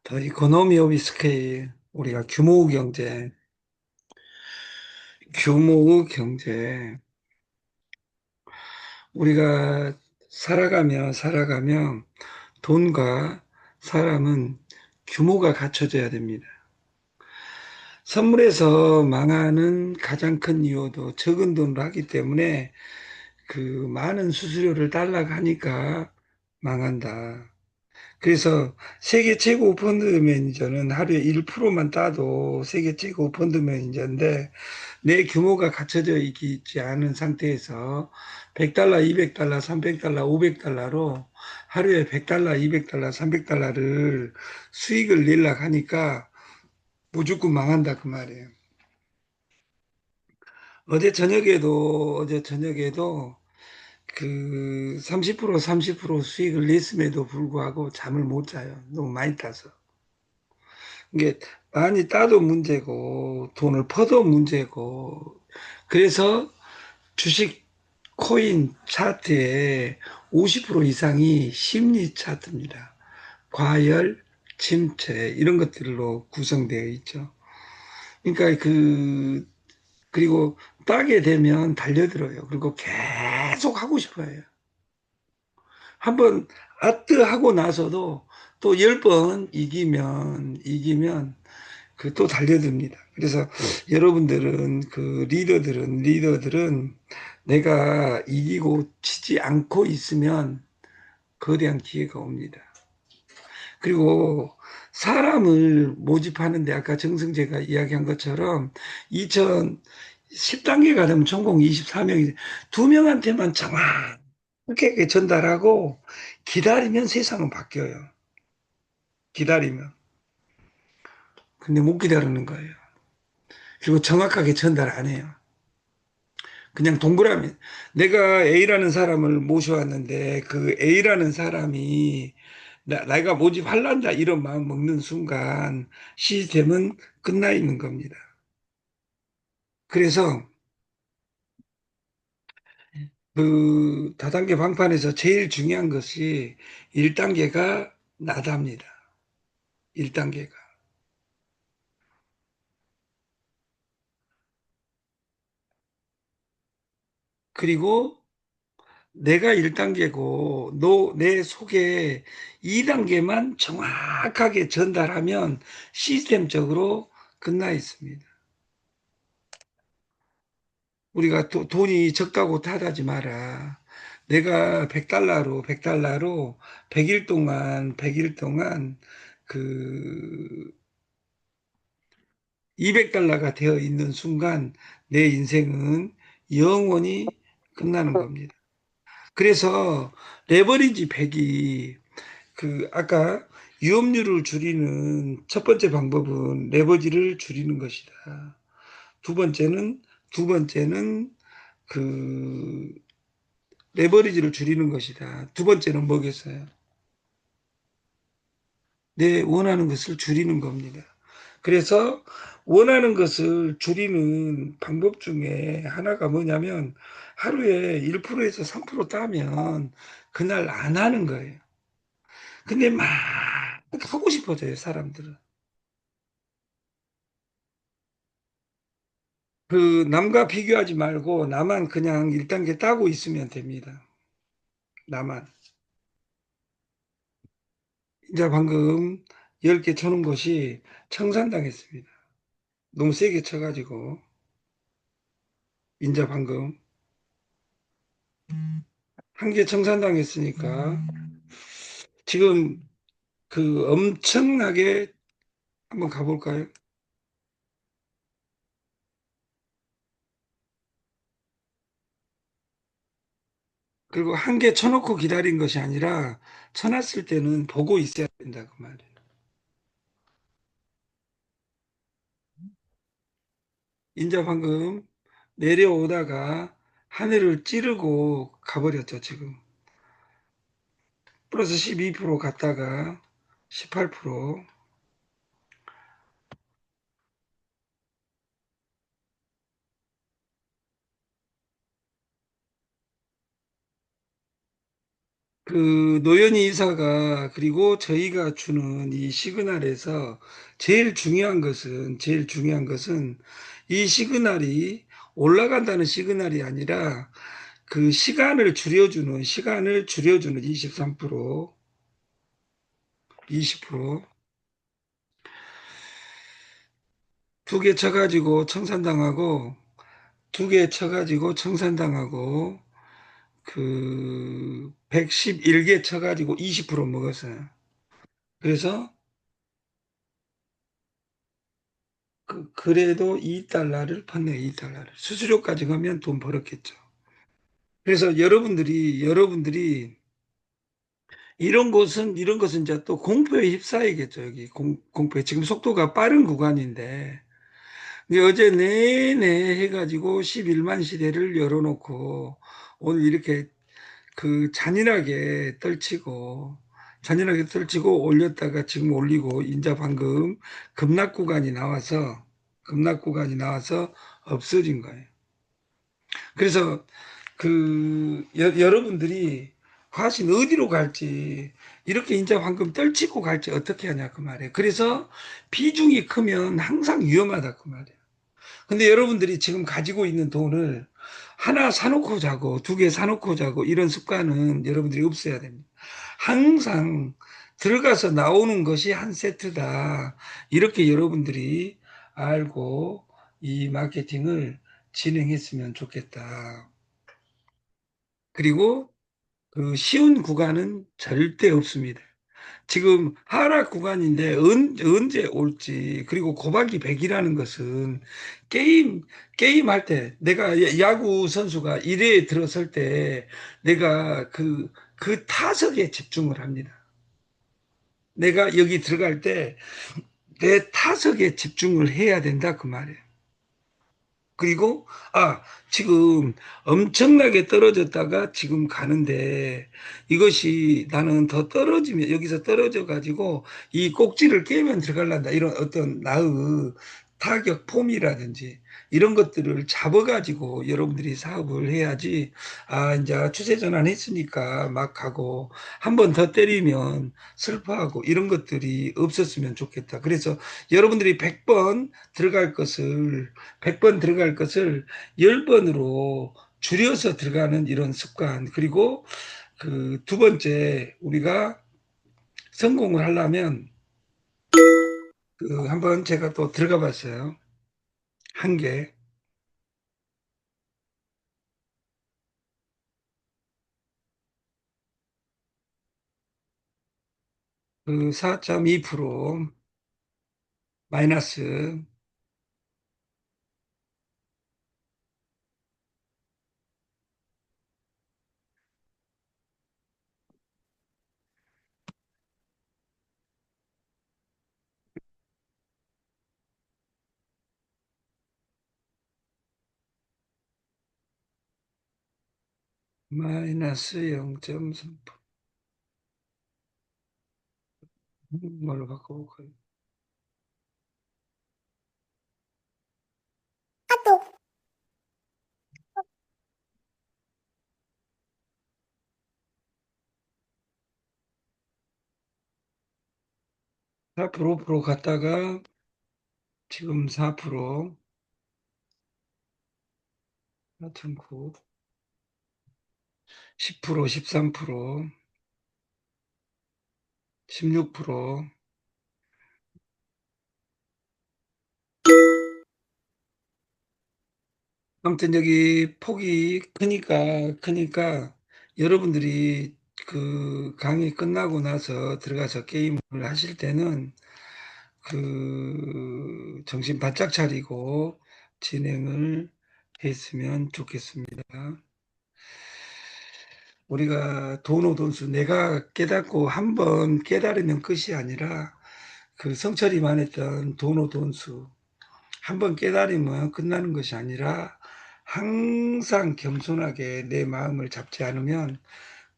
더 이코노미 오브 스케일, 우리가 규모 경제, 우리가 살아가며 돈과 사람은 규모가 갖춰져야 됩니다. 선물에서 망하는 가장 큰 이유도 적은 돈으로 하기 때문에 그 많은 수수료를 달라고 하니까 망한다. 그래서 세계 최고 펀드 매니저는 하루에 1%만 따도 세계 최고 펀드 매니저인데 내 규모가 갖춰져 있지 않은 상태에서 100달러, 200달러, 300달러, 500달러로 하루에 100달러, 200달러, 300달러를 수익을 내려고 하니까 무조건 망한다 그 말이에요. 어제 저녁에도 그 30% 수익을 냈음에도 불구하고 잠을 못 자요. 너무 많이 따서. 이게 많이 따도 문제고 돈을 퍼도 문제고 그래서 주식 코인 차트의 50% 이상이 심리 차트입니다. 과열, 침체 이런 것들로 구성되어 있죠. 그러니까 그리고 따게 되면 달려들어요. 그리고 계속 하고 싶어요. 한번 아뜨 하고 나서도 또 10번 이기면 그 또 달려듭니다. 그래서 여러분들은 리더들은 내가 이기고 지지 않고 있으면 거대한 기회가 옵니다. 그리고 사람을 모집하는데 아까 정승재가 이야기한 것처럼 2010단계가 되면 전공 24명이 두 명한테만 정확하게 전달하고 기다리면 세상은 바뀌어요. 기다리면. 근데 못 기다리는 거예요. 그리고 정확하게 전달 안 해요. 그냥 동그라미. 내가 A라는 사람을 모셔왔는데 그 A라는 사람이 내가 모집할란다 이런 마음 먹는 순간 시스템은 끝나 있는 겁니다. 그래서 그 다단계 방판에서 제일 중요한 것이 1단계가 나답니다. 1단계가. 그리고 내가 1단계고 내 속에 2단계만 정확하게 전달하면 시스템적으로 끝나 있습니다. 우리가 돈이 적다고 탓하지 마라. 내가 100달러로 100일 동안 그 200달러가 되어 있는 순간 내 인생은 영원히 끝나는 겁니다. 그래서 레버리지 100이 아까 위험률을 줄이는 첫 번째 방법은 레버리지를 줄이는 것이다. 두 번째는 두 번째는 그 레버리지를 줄이는 것이다. 두 번째는 뭐겠어요? 내 원하는 것을 줄이는 겁니다. 그래서 원하는 것을 줄이는 방법 중에 하나가 뭐냐면 하루에 1%에서 3% 따면 그날 안 하는 거예요. 근데 막 하고 싶어져요, 사람들은. 남과 비교하지 말고 나만 그냥 1단계 따고 있으면 됩니다. 나만. 이제 방금 10개 쳐놓은 것이 청산당했습니다. 너무 세게 쳐가지고. 인자 방금. 한 개 청산당했으니까 지금 엄청나게 한번 가볼까요? 그리고 한 개 쳐놓고 기다린 것이 아니라 쳐놨을 때는 보고 있어야 된다 그 말이에요. 인자 방금 내려오다가 하늘을 찌르고 가버렸죠 지금. 플러스 12% 갔다가 18%. 그 노현희 이사가 그리고 저희가 주는 이 시그널에서 제일 중요한 것은 이 시그널이 올라간다는 시그널이 아니라 그 시간을 줄여주는 23%, 20%, 두 개 쳐가지고 청산당하고, 두 개 쳐가지고 청산당하고, 그, 111개 쳐가지고 20% 먹었어요. 그래서, 그래도 2달러를 펀네, 2달러를. 수수료까지 가면 돈 벌었겠죠. 그래서 여러분들이, 이런 것은 이제 또 공포에 휩싸이겠죠, 여기. 공포에. 지금 속도가 빠른 구간인데, 근데 어제 내내 해가지고 11만 시대를 열어놓고 오늘 이렇게 그 잔인하게 떨치고 올렸다가 지금 올리고 인자 방금 급락 구간이 나와서 없어진 거예요. 그래서 그 여러분들이 과연 어디로 갈지 이렇게 인자 방금 떨치고 갈지 어떻게 하냐 그 말이에요. 그래서 비중이 크면 항상 위험하다 그 말이에요. 근데 여러분들이 지금 가지고 있는 돈을 하나 사놓고 자고 두 개 사놓고 자고 이런 습관은 여러분들이 없어야 됩니다. 항상 들어가서 나오는 것이 한 세트다. 이렇게 여러분들이 알고 이 마케팅을 진행했으면 좋겠다. 그리고 그 쉬운 구간은 절대 없습니다. 지금 하락 구간인데 언제 올지 그리고 곱하기 100이라는 것은 게임 게임 할 때 내가 야구 선수가 1회에 들어설 때 내가 그 타석에 집중을 합니다. 내가 여기 들어갈 때 내 타석에 집중을 해야 된다 그 말이에요. 그리고 지금 엄청나게 떨어졌다가 지금 가는데 이것이 나는 더 떨어지면 여기서 떨어져 가지고 이 꼭지를 깨면 들어갈란다 이런 어떤 나의 타격 폼이라든지 이런 것들을 잡아가지고 여러분들이 사업을 해야지 이제 추세 전환했으니까 막 가고 한 번 더 때리면 슬퍼하고 이런 것들이 없었으면 좋겠다. 그래서 여러분들이 100번 들어갈 것을 10번으로 줄여서 들어가는 이런 습관. 그리고 그 두 번째, 우리가 성공을 하려면 그 한번 제가 또 들어가 봤어요. 한 개. 그 4.2% 마이너스 마이너스 0.3 뭘로 바꿔볼까요? 사 프로 갔다가 지금 4%, 4.9, 10%, 13%, 16%. 아무튼 여기 폭이 크니까 여러분들이 그 강의 끝나고 나서 들어가서 게임을 하실 때는 그 정신 바짝 차리고 진행을 했으면 좋겠습니다. 우리가 돈오돈수 내가 깨닫고 한 번 깨달으면 끝이 아니라 그 성철이만 했던 돈오돈수 한 번 깨달으면 끝나는 것이 아니라 항상 겸손하게 내 마음을 잡지 않으면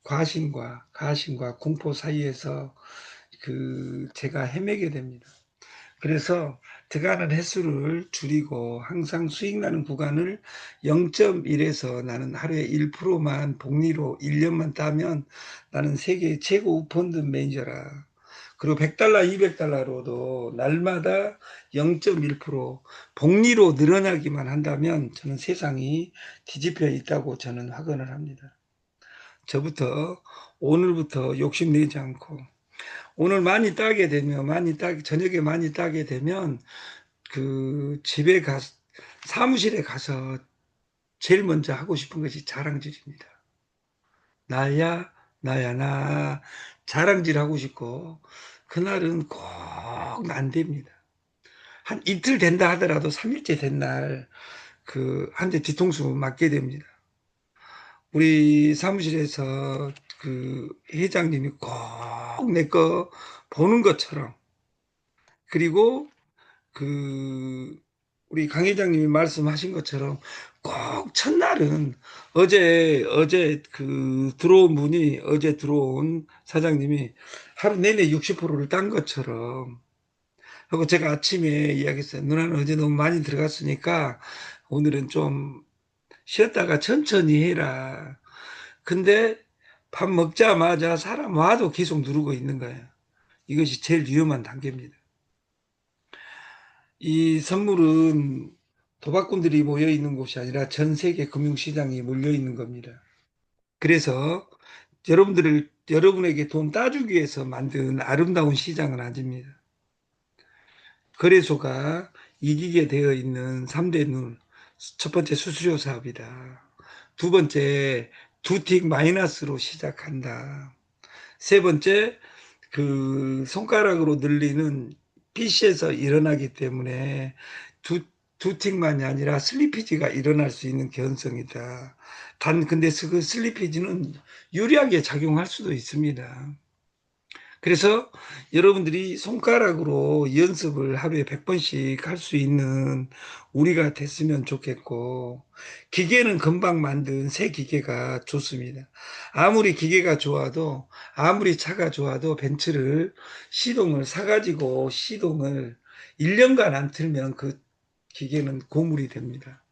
과신과 가신과 공포 사이에서 그 제가 헤매게 됩니다. 그래서 들어가는 횟수를 줄이고 항상 수익 나는 구간을 0.1에서 나는 하루에 1%만 복리로 1년만 따면 나는 세계 최고 펀드 매니저라. 그리고 100달러, 200달러로도 날마다 0.1% 복리로 늘어나기만 한다면 저는 세상이 뒤집혀 있다고 저는 확언을 합니다. 저부터 오늘부터 욕심내지 않고 오늘 많이 따게 되면 저녁에 많이 따게 되면 그 집에 가 사무실에 가서 제일 먼저 하고 싶은 것이 자랑질입니다. 나야 나야 나 자랑질 하고 싶고 그날은 꼭 안 됩니다. 한 이틀 된다 하더라도 3일째 된 날 그 한 대 뒤통수 맞게 됩니다. 우리 사무실에서 그 회장님이 꼭 내 거 보는 것처럼 그리고 그 우리 강 회장님이 말씀하신 것처럼 꼭 첫날은 어제 그 들어온 분이 어제 들어온 사장님이 하루 내내 60%를 딴 것처럼 하고 제가 아침에 이야기했어요. 누나는 어제 너무 많이 들어갔으니까 오늘은 좀 쉬었다가 천천히 해라. 근데 밥 먹자마자 사람 와도 계속 누르고 있는 거예요. 이것이 제일 위험한 단계입니다. 이 선물은 도박꾼들이 모여 있는 곳이 아니라 전 세계 금융시장이 몰려 있는 겁니다. 그래서 여러분에게 돈 따주기 위해서 만든 아름다운 시장은 아닙니다. 거래소가 이기게 되어 있는 3대 눈. 첫 번째 수수료 사업이다. 두 번째 두틱 마이너스로 시작한다. 세 번째 그 손가락으로 늘리는 PC에서 일어나기 때문에 두, 두틱만이 아니라 슬리피지가 일어날 수 있는 개연성이다. 근데 그 슬리피지는 유리하게 작용할 수도 있습니다. 그래서 여러분들이 손가락으로 연습을 하루에 100번씩 할 수 있는 우리가 됐으면 좋겠고, 기계는 금방 만든 새 기계가 좋습니다. 아무리 기계가 좋아도, 아무리 차가 좋아도 벤츠를 사가지고 시동을 1년간 안 틀면 그 기계는 고물이 됩니다.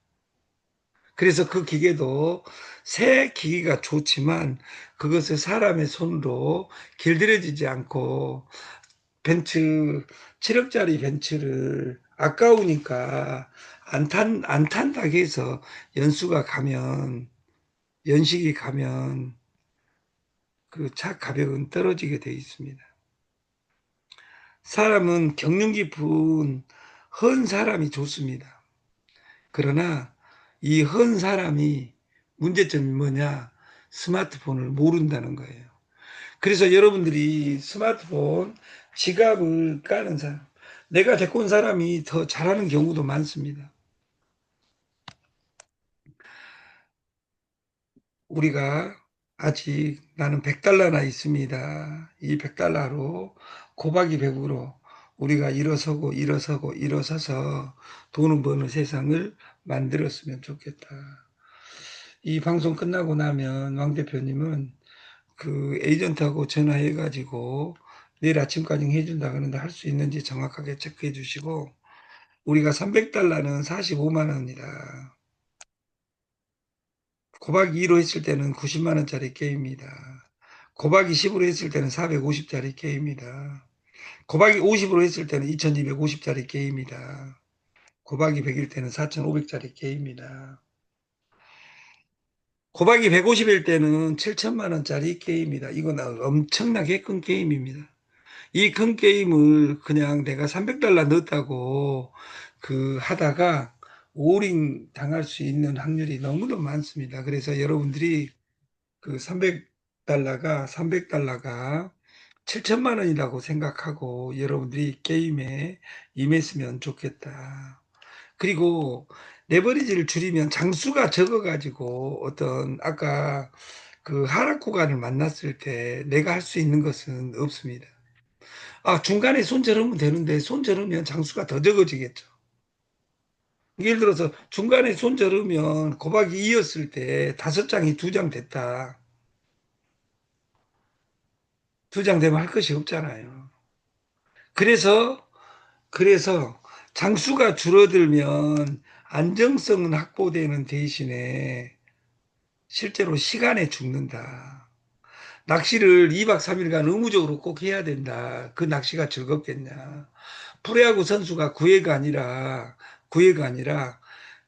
그래서 그 기계도 새 기계가 좋지만 그것을 사람의 손으로 길들여지지 않고 벤츠 7억짜리 벤츠를 아까우니까 안 탄다고 해서 연수가 가면 연식이 가면 그 차 가격은 떨어지게 돼 있습니다. 사람은 경륜 깊은 헌 사람이 좋습니다. 그러나 이 헌 사람이 문제점이 뭐냐? 스마트폰을 모른다는 거예요. 그래서 여러분들이 스마트폰 지갑을 까는 사람, 내가 데리고 온 사람이 더 잘하는 경우도 많습니다. 우리가 아직 나는 100달러나 있습니다. 이 100달러로 고박이 100으로 우리가 일어서서 돈을 버는 세상을 만들었으면 좋겠다. 이 방송 끝나고 나면 왕 대표님은 그 에이전트하고 전화해가지고 내일 아침까지 해준다 그러는데 할 수 있는지 정확하게 체크해 주시고 우리가 300달러는 45만 원이다. 곱하기 2로 했을 때는 90만 원짜리 게임이다. 곱하기 10으로 했을 때는 450짜리 게임이다. 곱하기 50으로 했을 때는 2250짜리 게임이다. 곱하기 100일 때는 4500짜리 게임이다. 곱하기 150일 때는 7천만 원짜리 게임이다. 이건 엄청나게 큰 게임입니다. 이 큰 게임을 그냥 내가 300달러 넣었다고 그 하다가 오링 당할 수 있는 확률이 너무도 많습니다. 그래서 여러분들이 그 300달러가 7천만 원이라고 생각하고 여러분들이 게임에 임했으면 좋겠다. 그리고 레버리지를 줄이면 장수가 적어가지고 어떤 아까 그 하락 구간을 만났을 때 내가 할 수 있는 것은 없습니다. 아, 중간에 손 저으면 되는데 손 저으면 장수가 더 적어지겠죠. 예를 들어서 중간에 손 저으면 곱하기 2였을 때 5장이 2장 됐다. 2장 되면 할 것이 없잖아요. 그래서 그래서 장수가 줄어들면 안정성은 확보되는 대신에 실제로 시간에 죽는다. 낚시를 2박 3일간 의무적으로 꼭 해야 된다. 그 낚시가 즐겁겠냐. 프로야구 선수가 9회가 아니라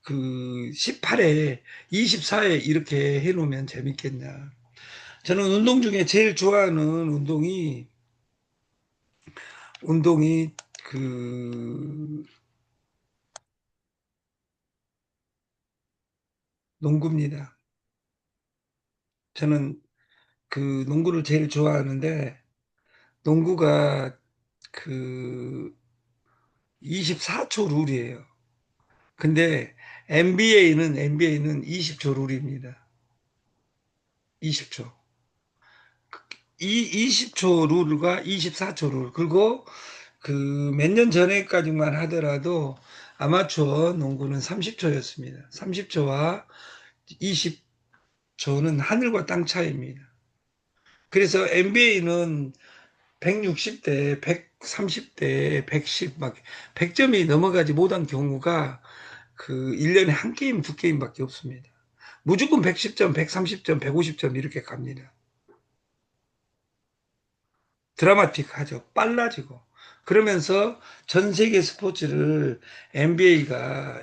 그 18회, 24회 이렇게 해놓으면 재밌겠냐. 저는 운동 중에 제일 좋아하는 운동이 그 농구입니다. 저는 그 농구를 제일 좋아하는데 농구가 그 24초 룰이에요. 근데 NBA는 20초 룰입니다. 20초. 이 20초 룰과 24초 룰. 그리고 그 몇 년 전에까지만 하더라도 아마추어 농구는 30초였습니다. 30초와 20초는 하늘과 땅 차이입니다. 그래서 NBA는 160대, 130대, 110, 막 100점이 넘어가지 못한 경우가 그 1년에 한 게임, 두 게임밖에 없습니다. 무조건 110점, 130점, 150점 이렇게 갑니다. 드라마틱하죠. 빨라지고. 그러면서 전 세계 스포츠를 NBA가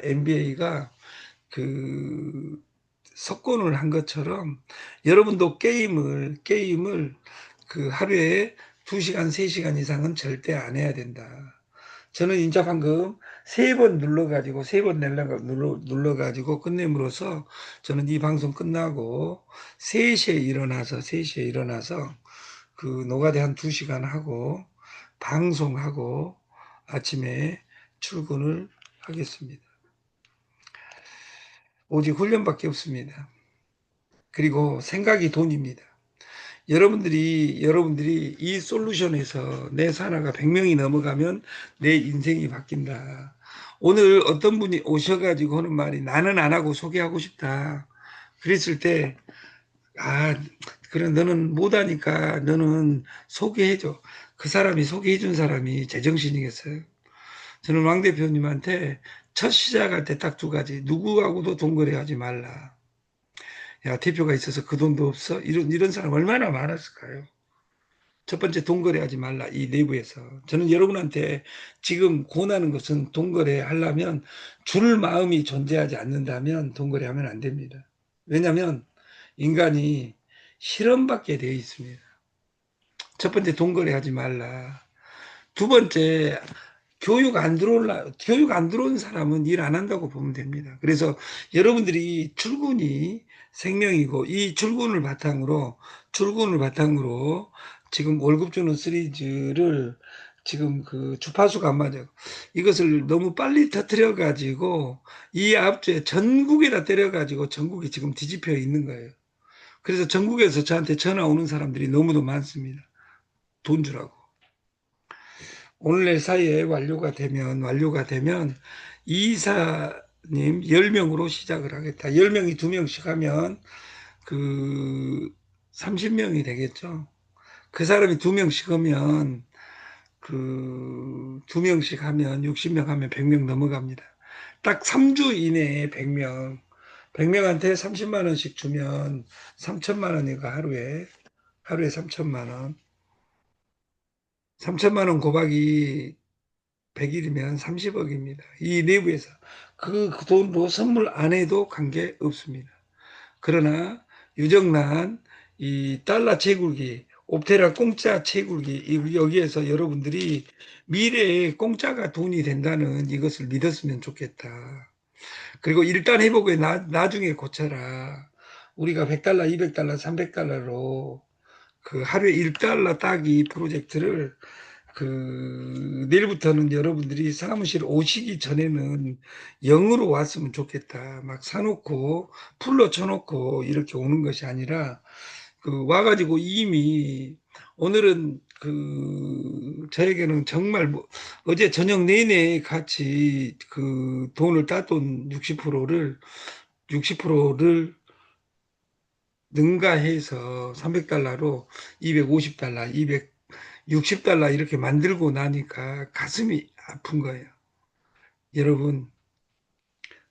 그 석권을 한 것처럼 여러분도 게임을 그 하루에 2시간, 3시간 이상은 절대 안 해야 된다. 저는 인자 방금 세 번 눌러가지고, 세 번 눌러가지고 끝냄으로써 저는 이 방송 끝나고 3시에 일어나서 그 노가대 한 2시간 하고 방송하고 아침에 출근을 하겠습니다. 오직 훈련밖에 없습니다. 그리고 생각이 돈입니다. 여러분들이 이 솔루션에서 내 산하가 100명이 넘어가면 내 인생이 바뀐다. 오늘 어떤 분이 오셔가지고 하는 말이 나는 안 하고 소개하고 싶다. 그랬을 때, 아, 그래, 너는 못하니까 너는 소개해줘. 그 사람이 소개해준 사람이 제정신이겠어요. 저는 왕 대표님한테 첫 시작할 때 딱 두 가지. 누구하고도 동거래하지 말라. 야, 대표가 있어서 그 돈도 없어? 이런 사람 얼마나 많았을까요? 첫 번째 동거래하지 말라. 이 내부에서. 저는 여러분한테 지금 권하는 것은 동거래 하려면 줄 마음이 존재하지 않는다면 동거래하면 안 됩니다. 왜냐하면 인간이 실험받게 되어 있습니다. 첫 번째 동거래하지 말라. 두 번째 교육 안 들어온 사람은 일 안 한다고 보면 됩니다. 그래서 여러분들이 출근이 생명이고 이 출근을 바탕으로 지금 월급 주는 시리즈를 지금 그 주파수가 안 맞아요. 이것을 너무 빨리 터뜨려 가지고 이 앞주에 전국에다 때려 가지고 전국이 지금 뒤집혀 있는 거예요. 그래서 전국에서 저한테 전화 오는 사람들이 너무도 많습니다. 돈 주라고. 오늘 내 사이에 완료가 되면 이사님 10명으로 시작을 하겠다. 10명이 2명씩 하면 그 30명이 되겠죠. 그 사람이 2명씩 하면 그 2명씩 하면 60명 하면 100명 넘어갑니다. 딱 3주 이내에 100명. 100명한테 30만 원씩 주면 3천만 원이가 하루에 3천만 원. 3천만 원 곱하기 100일이면 30억입니다. 이 내부에서 그 돈으로 선물 안 해도 관계 없습니다. 그러나 유정란 이 달러 채굴기 옵테라 공짜 채굴기 여기에서 여러분들이 미래에 공짜가 돈이 된다는 이것을 믿었으면 좋겠다. 그리고 일단 해보고 나중에 고쳐라. 우리가 100달러, 200달러, 300달러로 그 하루에 1달러 따기 프로젝트를 내일부터는 여러분들이 사무실 오시기 전에는 영으로 왔으면 좋겠다. 막 사놓고 풀로 쳐놓고 이렇게 오는 것이 아니라 와가지고 이미 오늘은 저에게는 정말 어제 저녁 내내 같이 그 돈을 땄던 60%를 능가해서 300달러로 250달러, 200 60달러 이렇게 만들고 나니까 가슴이 아픈 거예요. 여러분,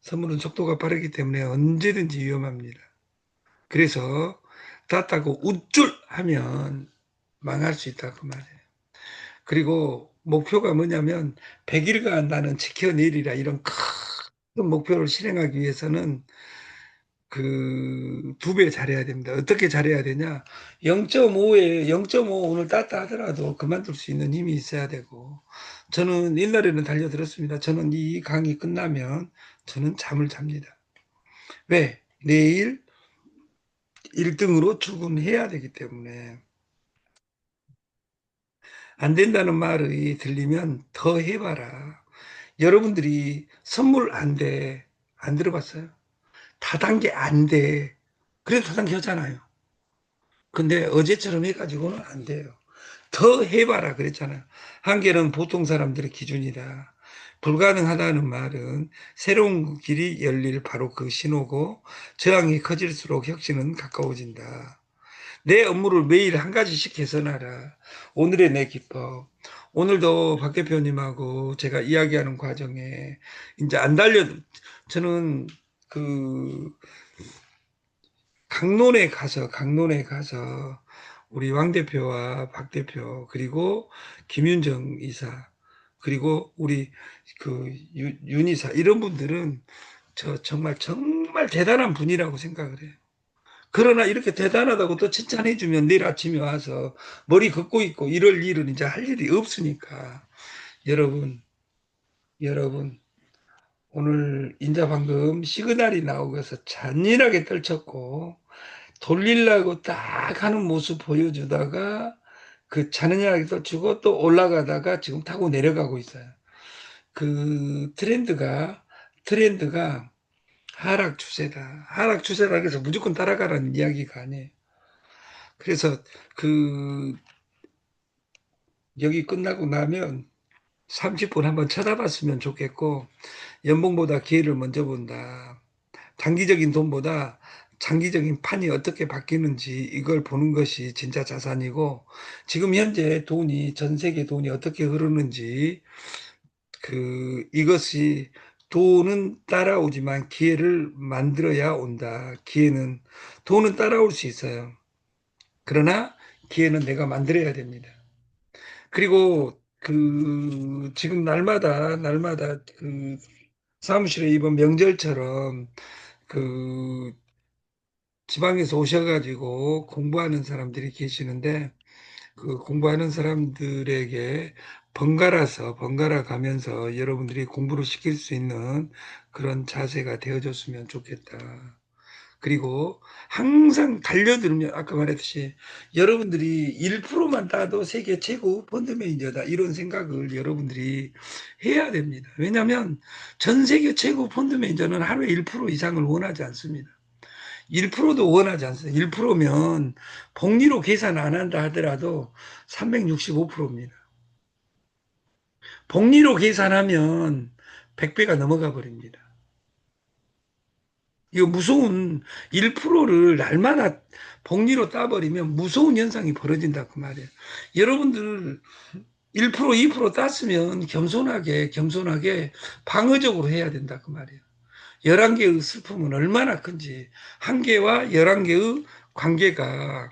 선물은 속도가 빠르기 때문에 언제든지 위험합니다. 그래서 땄다고 우쭐 하면 망할 수 있다 그 말이에요. 그리고 목표가 뭐냐면 100일간 나는 지켜내리라 이런 큰 목표를 실행하기 위해서는 그 두 배 잘해야 됩니다. 어떻게 잘해야 되냐? 0.5에 0.5 오늘 땄다 하더라도 그만둘 수 있는 힘이 있어야 되고 저는 옛날에는 달려들었습니다. 저는 이 강의 끝나면 저는 잠을 잡니다. 왜? 내일 1등으로 출근해야 되기 때문에 안 된다는 말이 들리면 더 해봐라. 여러분들이 선물 안 돼. 안 들어봤어요? 다단계 안 돼. 그래도 다단계 하잖아요. 근데 어제처럼 해가지고는 안 돼요. 더 해봐라 그랬잖아요. 한계는 보통 사람들의 기준이다. 불가능하다는 말은 새로운 길이 열릴 바로 그 신호고 저항이 커질수록 혁신은 가까워진다. 내 업무를 매일 한 가지씩 개선하라. 오늘의 내 기법. 오늘도 박 대표님하고 제가 이야기하는 과정에 이제 안 저는 그 강론에 가서 우리 왕 대표와 박 대표 그리고 김윤정 이사 그리고 우리 그 윤 이사 이런 분들은 저 정말 정말 대단한 분이라고 생각을 해요. 그러나 이렇게 대단하다고 또 칭찬해주면 내일 아침에 와서 머리 긋고 있고 이럴 일은 이제 할 일이 없으니까 여러분, 여러분 오늘 인자 방금 시그널이 나오고서 잔인하게 떨쳤고 돌리려고 딱 하는 모습 보여주다가 그 잔인하게 떨치고 또 올라가다가 지금 타고 내려가고 있어요. 그 트렌드가 하락 추세다. 하락 추세라 해서 무조건 따라가라는 이야기가 아니에요. 그래서 그 여기 끝나고 나면 30분 한번 쳐다봤으면 좋겠고 연봉보다 기회를 먼저 본다. 단기적인 돈보다 장기적인 판이 어떻게 바뀌는지 이걸 보는 것이 진짜 자산이고 지금 현재 돈이 전 세계 돈이 어떻게 흐르는지 그 이것이 돈은 따라오지만 기회를 만들어야 온다. 기회는 돈은 따라올 수 있어요. 그러나 기회는 내가 만들어야 됩니다. 그리고 그 지금 날마다 그 사무실에 이번 명절처럼 그 지방에서 오셔가지고 공부하는 사람들이 계시는데 그 공부하는 사람들에게 번갈아 가면서 여러분들이 공부를 시킬 수 있는 그런 자세가 되어줬으면 좋겠다. 그리고 항상 달려들면 아까 말했듯이 여러분들이 1%만 따도 세계 최고 펀드 매니저다 이런 생각을 여러분들이 해야 됩니다. 왜냐하면 전 세계 최고 펀드 매니저는 하루에 1% 이상을 원하지 않습니다. 1%도 원하지 않습니다. 1%면 복리로 계산 안 한다 하더라도 365%입니다. 복리로 계산하면 100배가 넘어가 버립니다. 이거 무서운 1%를 날마다 복리로 따버리면 무서운 현상이 벌어진다 그 말이에요. 여러분들 1%, 2% 땄으면 겸손하게 방어적으로 해야 된다 그 말이에요. 11개의 슬픔은 얼마나 큰지 한 개와 11개의 관계가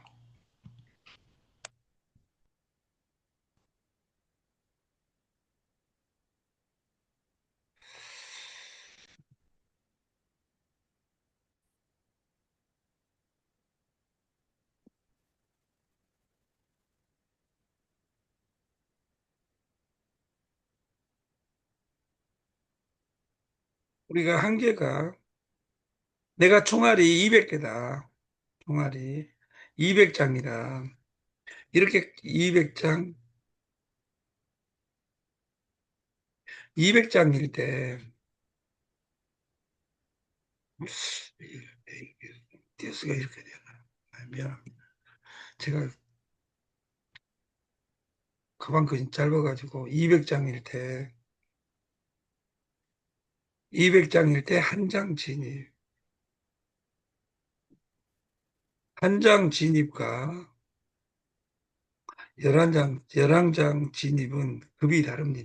우리가 한 개가 내가 총알이 200개다. 총알이 200장이다. 이렇게 200장, 200장일 때 띄어쓰기가 이렇게 되나? 아, 미안합니다. 제가 그만큼 짧아가지고 200장일 때 한 장 진입, 한 장 진입과 열한장 진입은 급이 다릅니다.